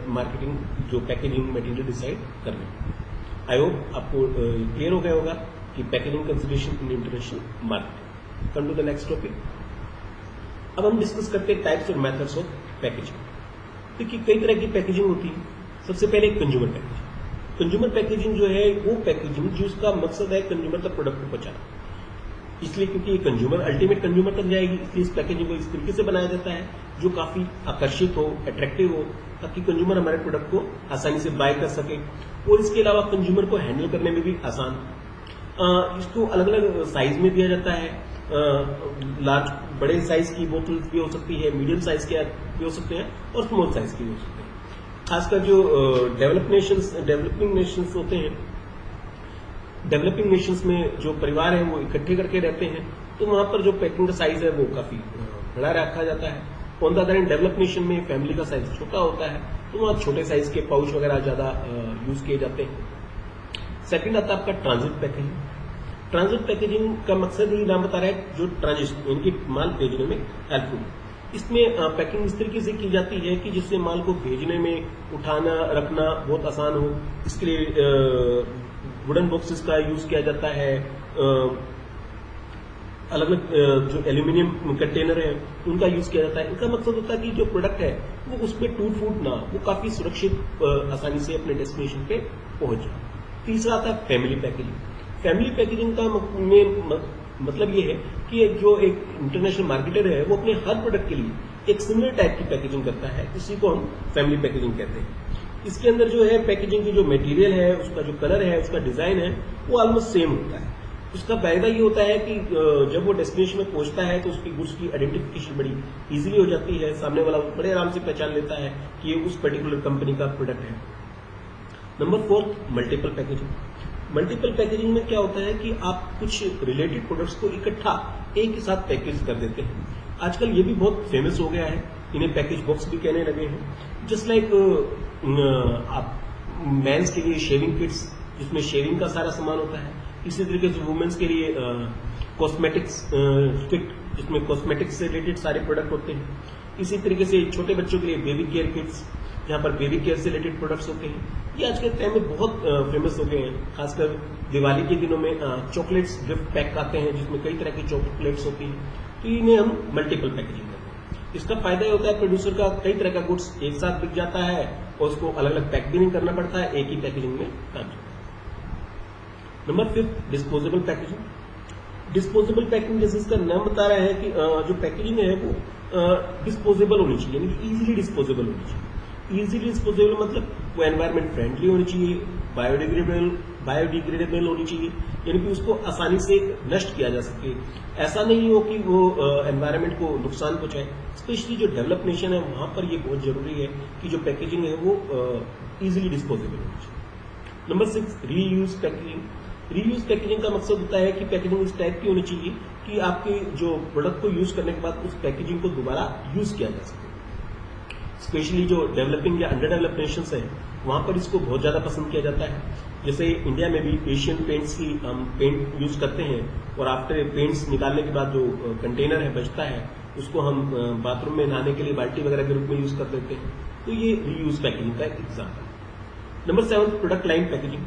मार्केटिंग जो पैकेजिंग मटेरियल डिसाइड करने में। आई होप आपको क्लियर हो गया होगा कि packaging consideration in international marketing. Come to the next topic. अब हम डिस्कस करते हैं टाइप्स और मेथड्स ऑफ पैकेजिंग। देखिए कई तरह की पैकेजिंग होती है। सबसे पहले कंज्यूमर पैकेजिंग। कंज्यूमर पैकेजिंग जो है वो पैकेजिंग जिसका मकसद है कंज्यूमर तक प्रोडक्ट को पहुंचाना, इसलिए क्योंकि ये कंज्यूमर अल्टीमेट कंज्यूमर तक जाएगी, इसलिए इस पैकेजिंग को इस तरीके से बनाया जाता है जो काफी आकर्षित हो, अट्रैक्टिव हो, ताकि कंज्यूमर हमारे प्रोडक्ट को आसानी से बाय कर सके और इसके अलावा कंज्यूमर को हैंडल करने में भी आसान। इसको अलग अलग साइज में दिया जाता है। लार्ज बड़े साइज की बोतल्स भी हो सकती है, मीडियम साइज के भी हो सकते हैं और स्मॉल साइज के भी हो सकते हैं। खासकर जो डेवलपिंग नेशंस होते हैं, डेवलपिंग नेशंस में जो परिवार है वो इकट्ठे करके रहते हैं, तो वहां पर जो पैकिंग का साइज है वो काफी बड़ा रखा जाता है। On the other hand develop nation में फैमिली का साइज छोटा होता है, तो वहां छोटे साइज के पाउच वगैरह ज्यादा यूज किए जाते हैं। सेकंड आता है आपका ट्रांजिट पैकेजिंग। ट्रांजिट पैकेजिंग का मकसद ही नाम बता रहा है जो ट्रांजिट इनकी माल भेजने में हेल्पफुल। इसमें पैकिंग इस तरीके से की जाती है कि जिससे माल को भेजने में उठाना रखना बहुत आसान हो। इसके लिए वुडन बॉक्सेस का यूज किया जाता है। अलग अलग जो एल्यूमिनियम कंटेनर है उनका यूज किया जाता है। इनका मकसद होता है कि जो प्रोडक्ट है वो उसमें टूट फूट ना, वो काफी सुरक्षित आसानी से अपने डेस्टिनेशन पे पहुंच जाए। तीसरा आता है फैमिली पैकेजिंग। फैमिली पैकेजिंग का मतलब ये है कि जो एक इंटरनेशनल मार्केटर है वो अपने हर प्रोडक्ट के लिए एक सिमिलर टाइप की पैकेजिंग करता है, इसी को हम फैमिली पैकेजिंग कहते हैं। इसके अंदर जो है पैकेजिंग की जो मटेरियल है, उसका जो कलर है, उसका डिजाइन है, वो ऑलमोस्ट सेम होता है। उसका फायदा ये होता है कि जब वो डेस्टिनेशन में पहुंचता है तो उसकी गुड्स की आइडेंटिफिकेशन बड़ी इजीली हो जाती है। सामने वाला बड़े आराम से पहचान लेता है कि ये उस पर्टिकुलर कंपनी का प्रोडक्ट है। Number 4, multiple packaging. Multiple packaging में क्या होता है कि आप कुछ रिलेटेड प्रोडक्ट्स को इकट्ठा एक ही साथ पैकेज कर देते हैं। आजकल ये भी बहुत फेमस हो गया है, इन्हें पैकेज बॉक्स भी कहने लगे हैं। जस्ट लाइक आप मेंस के लिए शेविंग किट्स, जिसमें शेविंग का सारा सामान होता है, इसी तरीके से वुमेन्स के लिए कॉस्मेटिक्स किट, जिसमें कॉस्मेटिक्स से रिलेटेड सारे प्रोडक्ट होते हैं। इसी तरीके से छोटे बच्चों के लिए बेबी केयर किट्स, जहां पर बेबी केयर से रिलेटेड प्रोडक्ट्स होते हैं। ये आज के टाइम में बहुत फेमस हो गए हैं। खासकर दिवाली के दिनों में चॉकलेट्स गिफ्ट पैक आते हैं जिसमें कई तरह की चॉकलेट्स होती हैं, तो इन्हें हम मल्टीपल पैकेजिंग करते हैं। इसका फायदा होता है प्रोड्यूसर का कई तरह का गुड्स एक साथ बिक जाता है और उसको अलग अलग पैक भी नहीं करना पड़ता है, एक ही पैकेजिंग में काम चलता है। Number 5, disposable packaging. Disposable packaging जैसे इसका नाम बता रहा है कि जो पैकेजिंग है वो डिस्पोजेबल होनी चाहिए, यानी कि इजीली डिस्पोजेबल होनी चाहिए। इजीली डिस्पोजेबल मतलब वो एनवायरमेंट फ्रेंडली होनी चाहिए, बायोडिग्रेडेबल होनी चाहिए, यानी कि उसको आसानी से नष्ट किया जा सके। ऐसा नहीं हो कि वो एनवायरमेंट को नुकसान पहुंचाए। स्पेशली जो डेवलप नेशन है वहां पर ये बहुत जरूरी है कि जो पैकेजिंग है वो इजीली डिस्पोजेबल होनी चाहिए। Number 6, reuse packaging. Reuse packaging का मकसद होता है कि पैकेजिंग इस टाइप की होनी चाहिए कि आपके जो प्रोडक्ट को यूज करने के बाद उस पैकेजिंग को दोबारा यूज किया जा सके। स्पेशली जो डेवलपिंग या अंडर डेवलप नेशंस है वहां पर इसको बहुत ज्यादा पसंद किया जाता है। जैसे इंडिया में भी एशियन पेंट्स की हम पेंट यूज करते हैं और आफ्टर पेंट्स निकालने के बाद जो कंटेनर है बचता है उसको हम बाथरूम में नहाने के लिए बाल्टी वगैरह के रूप में यूज कर देते हैं। तो ये रीयूज पैकेजिंग का एक एग्जाम्पल है। Number 7, product line packaging.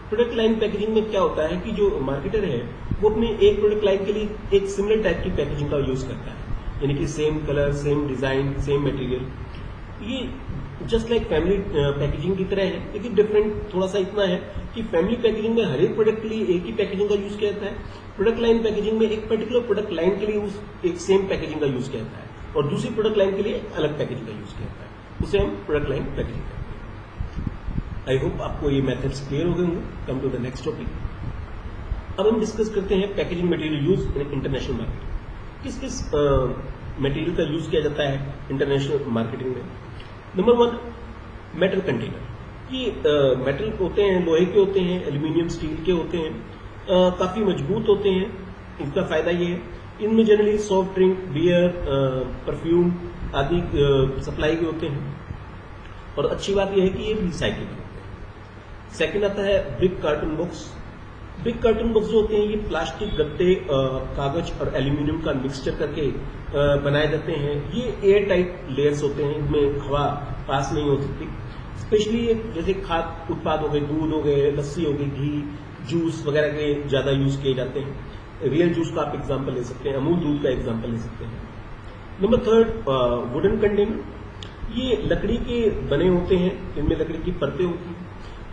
Product line packaging में क्या होता है कि जो मार्केटर है वो अपने एक प्रोडक्ट लाइन के लिए एक सिमिलर टाइप की पैकेजिंग का यूज करता है, यानी कि same colour, same design, same material. ये जस्ट लाइक फैमिली पैकेजिंग की तरह है, लेकिन डिफरेंट थोड़ा सा इतना है कि फैमिली पैकेजिंग में हर एक प्रोडक्ट के लिए एक ही पैकेजिंग का यूज किया जाता है। प्रोडक्ट लाइन पैकेजिंग में एक पर्टिकुलर प्रोडक्ट लाइन के लिए उस एक सेम पैकेजिंग का यूज किया जाता है और दूसरी प्रोडक्ट लाइन के लिए अलग पैकेजिंग का यूज किया जाता है, उसे हम प्रोडक्ट लाइन पैकेजिंग कहते हैं। आई होप आपको ये मेथड्स क्लियर हो गए होंगे। Come to the next topic. अब हम डिस्कस करते हैं packaging material use in international marketing. किस किस मटेरियल का यूज किया जाता है इंटरनेशनल मार्केटिंग में। Number 1, metal container. ये मेटल होते हैं, लोहे के होते हैं, एल्यूमिनियम स्टील के होते हैं, काफी मजबूत होते हैं। इनका फायदा ये है, इनमें generally soft drink, beer, perfume आदि सप्लाई के होते हैं। और अच्छी बात यह है कि ये रिसाइकिल होते हैं। सेकंड आता है brick carton box. Brick carton box जो होते हैं ये प्लास्टिक, गत्ते, कागज और एल्यूमिनियम का मिक्सचर करके बनाए जाते हैं। ये एयर टाइट लेयर्स होते हैं, इनमें हवा पास नहीं हो सकती। स्पेशली ये जैसे खाद्य उत्पाद हो गए, दूध हो गए, लस्सी हो गई, घी, जूस वगैरह के ज्यादा यूज किए जाते हैं। रियल जूस का आप एग्जाम्पल ले सकते हैं, अमूल दूध का एग्जाम्पल ले सकते हैं। Number third, wooden container. ये लकड़ी के बने होते हैं, इनमें लकड़ी की परतें होती हैं।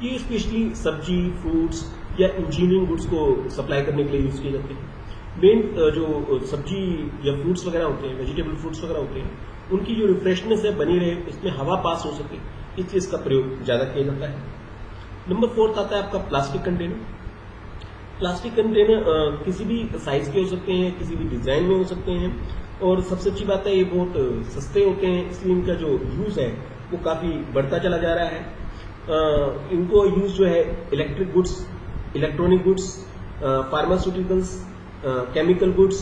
ये स्पेशली सब्जी, फ्रूट्स या इंजीनियरिंग गुड्स को सप्लाई करने के लिए यूज किए जाते हैं। मेन जो सब्जी या फ्रूट्स वगैरह होते हैं, वेजिटेबल फ्रूट्स वगैरह होते हैं, उनकी जो रिफ्रेशनेस है बनी रहे, इसमें हवा पास हो सके, इस चीज का प्रयोग ज्यादा किया जाता है। नंबर फोर्थ आता है आपका प्लास्टिक कंटेनर। प्लास्टिक कंटेनर किसी भी साइज के हो सकते हैं, किसी भी डिजाइन में हो सकते हैं, और सबसे अच्छी बात है ये बहुत सस्ते होते हैं, इसलिए इनका जो यूज है वो काफी बढ़ता चला जा रहा है। इनको यूज जो है electric goods, electronic goods, pharmaceuticals, chemical goods,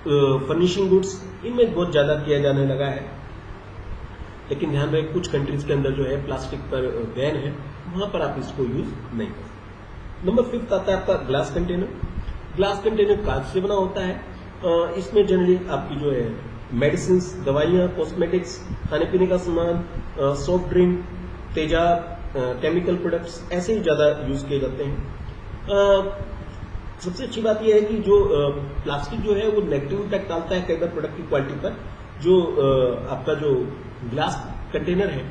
furnishing goods, इनमें बहुत ज्यादा किया जाने लगा है। लेकिन ध्यान रहे कुछ कंट्रीज के अंदर जो है प्लास्टिक पर बैन है, वहां पर आप इसको यूज नहीं कर सकते। नंबर फिफ्थ आता है आपका ग्लास कंटेनर। ग्लास कंटेनर कांच से बना होता है। इसमें जनरली आपकी जो है मेडिसिन, दवाइयां, कॉस्मेटिक्स, खाने पीने का सामान, सॉफ्ट ड्रिंक, तेजाब, केमिकल प्रोडक्ट्स ऐसे ही ज्यादा यूज किए जाते हैं। सबसे अच्छी बात यह है कि जो प्लास्टिक जो है वो नेगेटिव इम्पैक्ट डालता है कई बार प्रोडक्ट की क्वालिटी पर। जो आपका जो ग्लास कंटेनर है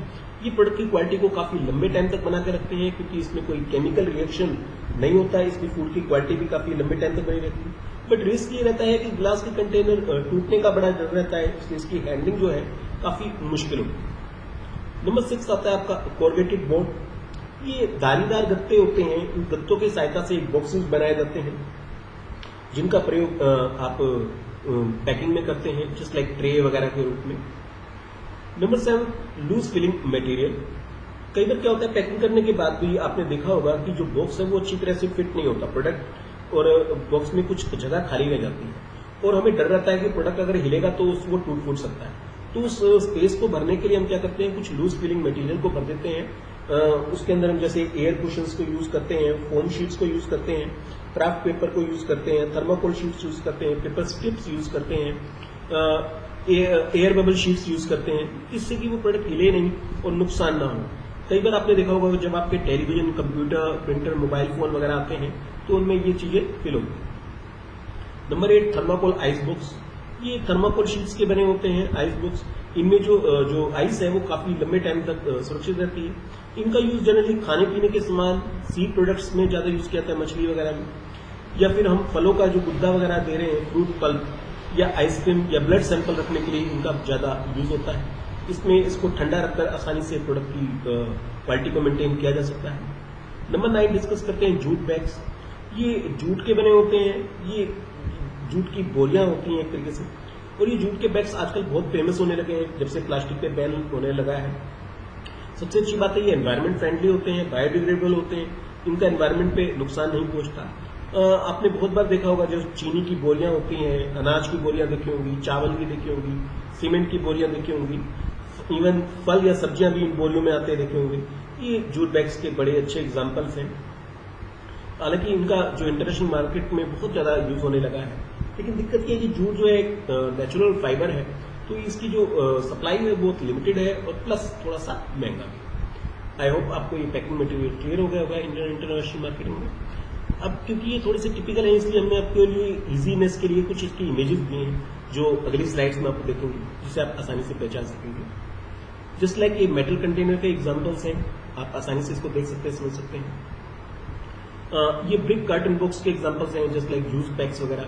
ये प्रोडक्ट की क्वालिटी को काफी लंबे टाइम तक बना के रखते हैं, क्योंकि इसमें कोई केमिकल रिएक्शन नहीं होता है, इसकी फूड की क्वालिटी भी काफी लंबे टाइम तक बनी रहती है। बट रिस्क ये रहता है कि ग्लास के कंटेनर टूटने का बड़ा डर रहता है, इसलिए इसकी हैंडलिंग जो है काफी मुश्किल होती है। नंबर 6 आता है आपका कोरगेटेड बोर्ड। ये धारीदार गत्ते होते हैं, इन गत्तों की सहायता से बॉक्सेस बनाए जाते हैं, जिनका प्रयोग आप पैकिंग में करते हैं, जस्ट लाइक ट्रे वगैरह के रूप में। Number 7, loose filling material. कई बार क्या होता है पैकिंग करने के बाद भी आपने देखा होगा कि जो बॉक्स है वो अच्छी तरह से फिट नहीं होता प्रोडक्ट, और बॉक्स में कुछ जगह खाली रह जाती है, और हमें डर रहता है कि प्रोडक्ट अगर हिलेगा तो वो टूट फूट सकता है। तो उस स्पेस को भरने के लिए हम क्या करते हैं, कुछ लूज फिलिंग मटेरियल को भर देते हैं। उसके अंदर हम जैसे एयर कुशंस को यूज करते हैं, फोम शीट्स को यूज करते हैं, क्राफ्ट पेपर को यूज करते हैं, थर्माकोल शीट्स यूज करते हैं, पेपर स्ट्रिप्स यूज करते हैं, एयर बबल शीट्स यूज करते हैं, इससे कि वो प्रोडक्ट हिले नहीं और नुकसान ना हो। कई बार आपने देखा होगा जब आपके television, computer, printer, mobile phone वगैरह आते हैं तो उनमें ये चीजें फिल होती हैं। Number 8, thermocol ice box. ये थर्माकोल शीट्स के बने होते हैं आइस बॉक्स। इनमें जो आइस है वो काफी लंबे टाइम तक सुरक्षित रहती है। इनका यूज जनरली खाने पीने के सामान, सी प्रोडक्ट्स में ज्यादा यूज किया जाता है, मछली वगैरह में, या फिर हम फलों का जो गुद्दा वगैरह दे रहे हैं, फ्रूट पल्प या आइसक्रीम या ब्लड सैंपल रखने के लिए इनका ज्यादा यूज होता है। इसमें इसको ठंडा रखकर आसानी से प्रोडक्ट की क्वालिटी को मेंटेन किया जा सकता है। नंबर 9 डिस्कस करते हैं जूट बैग्स। ये जूट के बने होते हैं, ये जूट की बोरियां होती हैं एक तरीके से, और ये जूट के बैग्स आजकल बहुत फेमस होने लगे हैं जब से प्लास्टिक पे बैन होने लगा है। सबसे अच्छी बात है ये एनवायरमेंट फ्रेंडली होते हैं, बायोडिग्रेडेबल होते हैं, इनका एनवायरमेंट पे नुकसान नहीं पहुंचता। आपने बहुत बार देखा होगा जो चीनी की बोरियां होती हैं, अनाज की बोरियां देखी होंगी, चावल की देखी होंगी, सीमेंट की बोरियां देखी होंगी, इवन फल या सब्जियां भी इन बोरियों में आते देखे होंगे। ये जूट बैग्स के बड़े अच्छे एग्जाम्पल्स हैं। हालांकि इनका जो इंटरनेशनल मार्केट में बहुत ज्यादा यूज होने लगा है, लेकिन दिक्कत ये है कि जूट जो है एक नेचुरल फाइबर है, तो इसकी जो सप्लाई है बहुत लिमिटेड है, और प्लस थोड़ा सा महंगा भी। आई होप आपको ये पैकिंग मटेरियल क्लियर हो गया होगा इंटरनेशनल मार्केटिंग में। अब क्योंकि ये थोड़े से टिपिकल है, इसलिए हमने आपके लिए इजीनेस के लिए कुछ इसकी इमेजेस दिए हैं, जो अगली स्लाइड्स में आपको देखेंगे, जिसे आप आसानी से पहचान सकेंगे। जस्ट लाइक ये मेटल कंटेनर के एग्जाम्पल्स हैं, आप आसानी से इसको देख सकते हैं, समझ सकते हैं। ये ब्रिक कार्टन बॉक्स के एग्जाम्पल्स हैं, जस्ट लाइक जूस पैक्स वगैरह।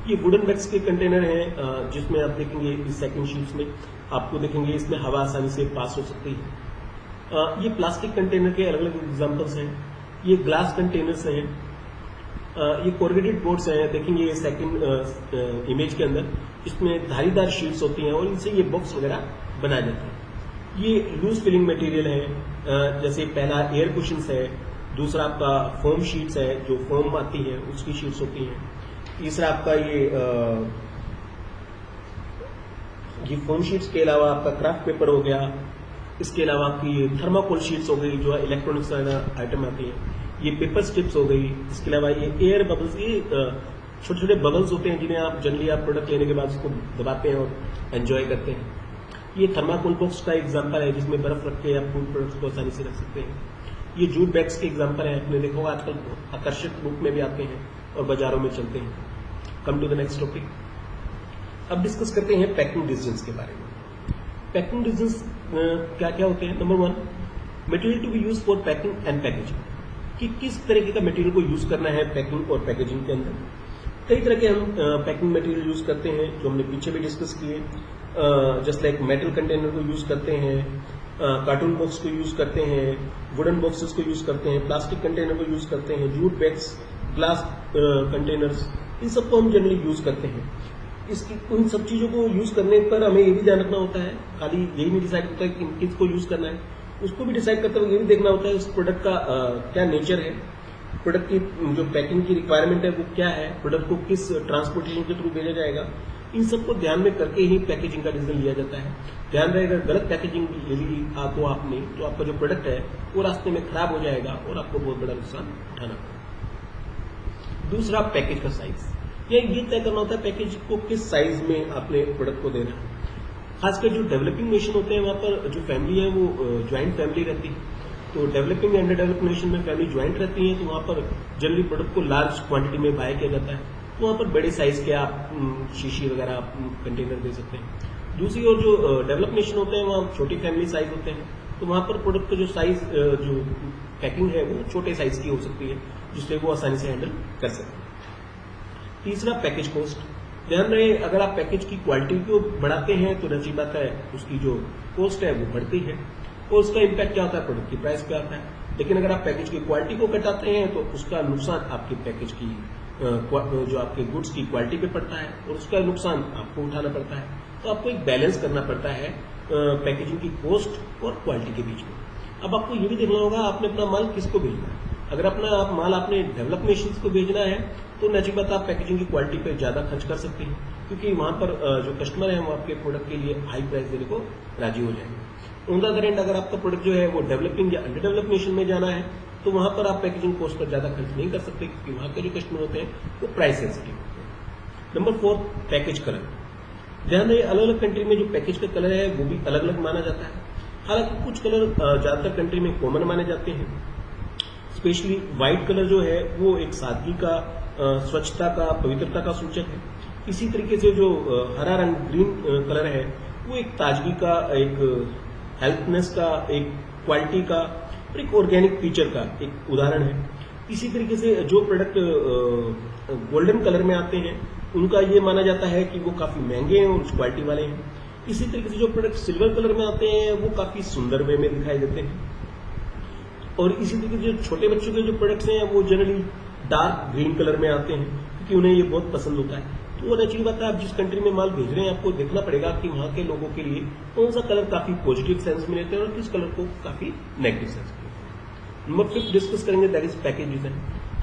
ये वुडन बैग्स के कंटेनर हैं, जिसमें आप देखेंगे इस सेकंड शीट्स में आपको देखेंगे इसमें हवा आसानी से पास हो सकती है। ये प्लास्टिक कंटेनर के अलग अलग एग्जाम्पल्स हैं। ये ग्लास कंटेनर्स हैं। ये कोरगेटेड बोर्ड्स हैं, देखेंगे सेकंड इमेज के अंदर, इसमें धारीदार शीट्स होती हैं और इनसे ये बॉक्स वगैरह बनाए जाते हैं। ये लूज फिलिंग मटेरियल है, जैसे पहला एयर कुशन्स है, दूसरा आपका फोम शीट्स है, जो फोम आती है उसकी शीट्स होती हैं, तीसरा आपका ये फोम शीट्स के अलावा आपका क्राफ्ट पेपर हो गया, इसके अलावा आपकी थर्माकोल शीट्स हो गई जो इलेक्ट्रॉनिक्स आइटम आती है, ये पेपर स्ट्रिप्स हो गई, इसके अलावा ये एयर बबल्स, ये छोटे छोटे बबल्स होते हैं जिन्हें आप जनरली आप प्रोडक्ट लेने के बाद उसको दबाते हैं और एंजॉय करते हैं। ये थर्माकोल बॉक्स का एग्जांपल है जिसमें बर्फ रख के आप फूड प्रोडक्ट्स को आसानी से रख सकते हैं। ये जूट बैग्स के एग्जांपल है, आपने देखा होगा आजकल आकर्षक रूप में भी आते हैं और बाजारों में चलते हैं। Come to the next topic, अब डिस्कस करते हैं पैकिंग डिसीजंस के बारे में। पैकिंग डिसीजंस क्या क्या होते हैं? Number 1, material to be use for packing and packaging, कि किस तरीके का मटेरियल को यूज करना है पैकिंग और पैकेजिंग के अंदर। कई तरह के हम पैकिंग मटेरियल यूज करते हैं जो हमने पीछे भी डिस्कस किए, जस्ट लाइक मेटल कंटेनर को यूज करते हैं, कार्टून बॉक्स को यूज करते हैं, वुडन बॉक्सेस को यूज करते हैं, प्लास्टिक कंटेनर को यूज करते हैं, जूट बैग्स, ग्लास कंटेनर्स, इन सबको हम जनरली यूज करते हैं। उन सब चीजों को यूज करने पर हमें ये भी ध्यान रखना होता है, खाली यही नहीं डिसाइड होता है कि किसको यूज करना है, उसको भी डिसाइड करते हुए ये भी देखना होता है उस प्रोडक्ट का क्या नेचर है, प्रोडक्ट की जो पैकिंग की रिक्वायरमेंट है वो क्या है, प्रोडक्ट को किस ट्रांसपोर्टेशन के थ्रू भेजा जाएगा, इन सबको ध्यान में करके ही पैकेजिंग का डिसीजन लिया जाता है। ध्यान रहेगा गलत पैकेजिंग यदि आपने तो आपका जो प्रोडक्ट है वो रास्ते में खराब हो जाएगा और आपको बहुत बड़ा नुकसान उठाना पड़ेगा। दूसरा, पैकेज का साइज, ये तय करना होता है पैकेज को किस साइज में आपने प्रोडक्ट को देना है। खासकर जो डेवलपिंग नेशन होते हैं वहां पर जो फैमिली है वो ज्वाइंट फैमिली रहती है, तो डेवलपिंग एंड डेवलप्ड नेशन में फैमिली ज्वाइंट रहती है, तो वहां पर जनरली प्रोडक्ट को लार्ज क्वांटिटी में बाय किया जाता है, तो वहां पर बड़े साइज के आप शीशी वगैरह आप कंटेनर दे सकते हैं। दूसरी ओर जो डेवलप नेशन होते हैं वहां छोटी फैमिली साइज होते हैं, तो वहां पर प्रोडक्ट का जो साइज जो पैकिंग है वो छोटे साइज की हो सकती है जिससे वो आसानी से हैंडल कर सकते हैं। तीसरा, पैकेज कॉस्ट, ध्यान रहे अगर आप पैकेज की क्वालिटी को बढ़ाते हैं तो नजीब बात है उसकी जो कॉस्ट है वो बढ़ती है और उसका इम्पैक्ट क्या होता है प्रोडक्ट की प्राइस पे आता है। लेकिन अगर आप पैकेज की क्वालिटी को घटाते हैं तो उसका नुकसान आपके पैकेज की जो आपके गुड्स की क्वालिटी पे पड़ता है और उसका नुकसान आपको उठाना पड़ता है। तो आपको एक बैलेंस करना पड़ता है पैकेजिंग की कॉस्ट और क्वालिटी के बीच में। अब आपको ये भी देखना होगा आपने अपना माल किसको भेजना है। अगर अपना माल आपने डेवलप नेशंस को भेजना है तो नजीब बात आप पैकेजिंग की क्वालिटी पर ज्यादा खर्च कर सकते हैं क्योंकि वहां पर जो कस्टमर है वो आपके प्रोडक्ट के लिए हाई प्राइस देने को राजी हो जाएंगे। ऑन द अदर एंड अगर आपका प्रोडक्ट जो है वो डेवलपिंग या अंडर डेवलप नेशन में जाना है तो वहां पर आप पैकेजिंग कॉस्ट पर ज्यादा खर्च नहीं कर सकते क्योंकि वहां के जो कस्टमर होते हैं वो प्राइस सेंसिटिव होते हैं। नंबर 4, पैकेज कलर, ध्यान रहे अलग अलग कंट्री में जो पैकेज का कलर है वो भी अलग अलग माना जाता है। हालांकि कुछ कलर ज्यादातर कंट्री में कॉमन माने जाते हैं, स्पेशली व्हाइट कलर जो है वो एक सादगी का, स्वच्छता का, पवित्रता का सूचक है। इसी तरीके से जो हरा रंग ग्रीन कलर है वो एक ताजगी का, एक हेल्थनेस का, एक क्वालिटी का और एक ऑर्गेनिक फीचर का एक उदाहरण है। इसी तरीके से जो प्रोडक्ट गोल्डन कलर में आते हैं उनका ये माना जाता है कि वो काफी महंगे हैं और उस क्वालिटी वाले हैं। इसी तरीके से जो प्रोडक्ट सिल्वर कलर में आते हैं वो काफी सुंदर वे में दिखाई देते हैं। और इसी तरीके से जो छोटे बच्चों के जो प्रोडक्ट्स हैं वो जनरली डार्क ग्रीन कलर में आते हैं क्योंकि उन्हें ये बहुत पसंद होता है। तो वो नेचुरल बात है आप जिस कंट्री में माल भेज रहे हैं आपको देखना पड़ेगा कि वहां के लोगों के लिए कौन सा कलर काफी पॉजिटिव सेंस में लेते हैं और किस कलर को काफी नेगेटिव सेंस में लेते हैं। नंबर 5 डिस्कस करेंगे दैट इज पैकेज डिजाइन।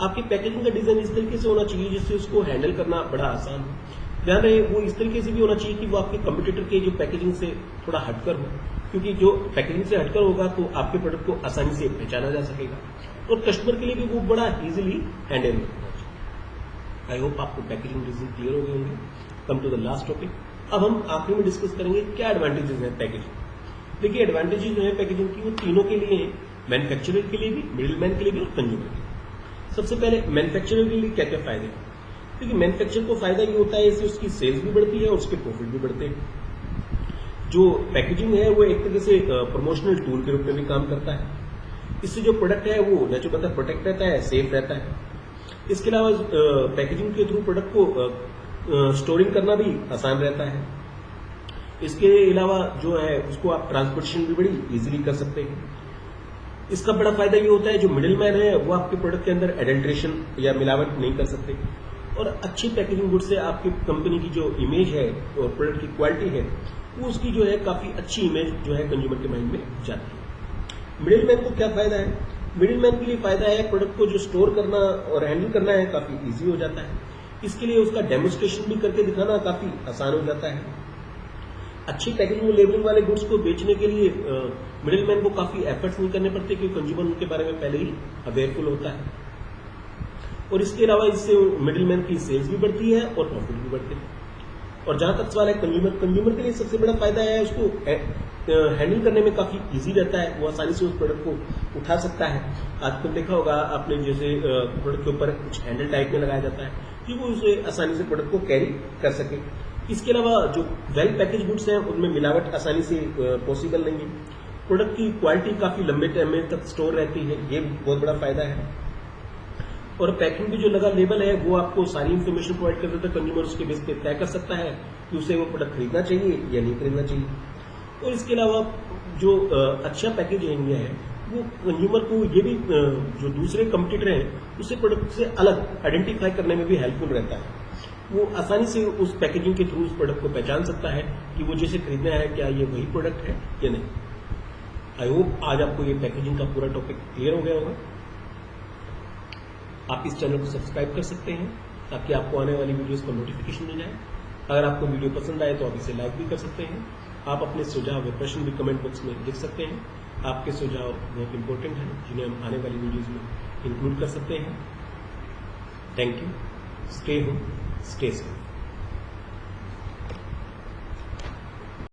आपकी पैकेजिंग का डिजाइन इस तरीके से होना चाहिए जिससे उसको हैंडल करना बड़ा आसान हो। ध्यान रहे वो इस तरीके से भी होना चाहिए कि वो आपके कंपटीटर के जो पैकेजिंग से थोड़ा हटकर हो, क्योंकि जो पैकेजिंग से हटकर होगा तो आपके प्रोडक्ट को आसानी से पहचाना जा सकेगा और कस्टमर के लिए भी वो बड़ा इजीली हैंडल होना चाहिए। आई होप आपको पैकेजिंग डिजाइन क्लियर हो गए होंगे। Come to the last topic, अब हम आखिरी में डिस्कस करेंगे क्या एडवांटेजेस हैं पैकेजिंग। देखिए एडवांटेजेस जो है पैकेजिंग की वो तीनों के लिए है, मैन्युफैक्चरर के लिए भी, मिडिलमैन के लिए भी और कंज्यूमर के लिए। सबसे पहले मैन्युफैक्चरर के लिए क्या क्या फायदे हैं? क्योंकि मैन्युफैक्चरर को फायदा ये होता है इससे उसकी सेल्स भी बढ़ती है और उसके प्रॉफिट भी बढ़ते हैं। जो पैकेजिंग है वो एक तरह से प्रमोशनल टूल के रूप में भी काम करता है। इससे जो प्रोडक्ट है वो नेचुरल प्रोटेक्ट रहता है, सेफ रहता है। इसके अलावा पैकेजिंग के थ्रू प्रोडक्ट को स्टोरिंग करना भी आसान रहता है। इसके अलावा जो है उसको आप ट्रांसपोर्टेशन भी बड़ी इजीली कर सकते हैं। इसका बड़ा फायदा ये होता है जो मिडिल मैन है वो आपके प्रोडक्ट के अंदर एडल्ट्रेशन या मिलावट नहीं कर सकते। और अच्छी पैकेजिंग गुड से आपकी कंपनी की जो इमेज है और प्रोडक्ट की क्वालिटी है वो उसकी जो है काफी अच्छी इमेज जो है कंज्यूमर के माइंड में जाती है। मिडिल मैन को क्या फायदा है? मिडिल मैन के लिए फायदा है प्रोडक्ट को जो स्टोर करना और हैंडल करना है काफी इजी हो जाता है। इसके लिए उसका डेमोन्स्ट्रेशन भी करके दिखाना काफी आसान हो जाता है। अच्छी पैकेजिंग और लेबलिंग वाले गुड्स को बेचने के लिए मिडिल मैन को काफी एफर्ट्स नहीं करने पड़ते क्योंकि कंज्यूमर उनके बारे में पहले ही अवेयरफुल होता है। और इसके अलावा इससे मिडिल मैन की सेल्स भी बढ़ती है और प्रॉफिट भी बढ़ते हैं। और जहां तक सवाल है कंज्यूमर के लिए सबसे बड़ा फायदा है उसको हैंडल करने में काफी इजी रहता है। वो आसानी से उस प्रोडक्ट को उठा सकता है। आजकल देखा होगा आपने जैसे प्रोडक्ट के ऊपर कुछ हैंडल टाइप में लगाया जाता है कि वो उसे आसानी से प्रोडक्ट को कैरी कर सके। इसके अलावा जो वेल पैकेज गुड्स हैं उनमें मिलावट आसानी से पॉसिबल नहीं है। प्रोडक्ट की क्वालिटी काफी लंबे टाइम तक स्टोर रहती है, ये बहुत बड़ा फायदा है। और पैकिंग पे जो लगा लेबल है वो आपको सारी इन्फॉर्मेशन प्रोवाइड कर देता है। कंज्यूमर उसके बेस पे तय कर सकता है कि उसे वो प्रोडक्ट खरीदना चाहिए या नहीं खरीदना चाहिए। और इसके अलावा जो अच्छा पैकेजिंग है वो कंज्यूमर को ये भी जो दूसरे कंपटीटर हैं उसे प्रोडक्ट से अलग आइडेंटिफाई करने में भी हेल्पफुल रहता है। वो आसानी से उस पैकेजिंग के थ्रू उस प्रोडक्ट को पहचान सकता है कि वो जैसे खरीदना है क्या ये वही प्रोडक्ट है या नहीं। आई होप आज आपको ये पैकेजिंग का पूरा टॉपिक क्लियर हो गया होगा। आप इस चैनल को सब्सक्राइब कर सकते हैं ताकि आपको आने वाली वीडियोस का नोटिफिकेशन मिल जाए। अगर आपको वीडियो पसंद आए तो आप इसे लाइक भी कर सकते हैं। आप अपने सुझाव या प्रश्न भी कमेंट बॉक्स में लिख सकते हैं। आपके सुझाव बहुत इंपॉर्टेंट हैं जिन्हें हम आने वाली वीडियोस में इंक्लूड कर सकते हैं। Thank you. Stay home, stay safe.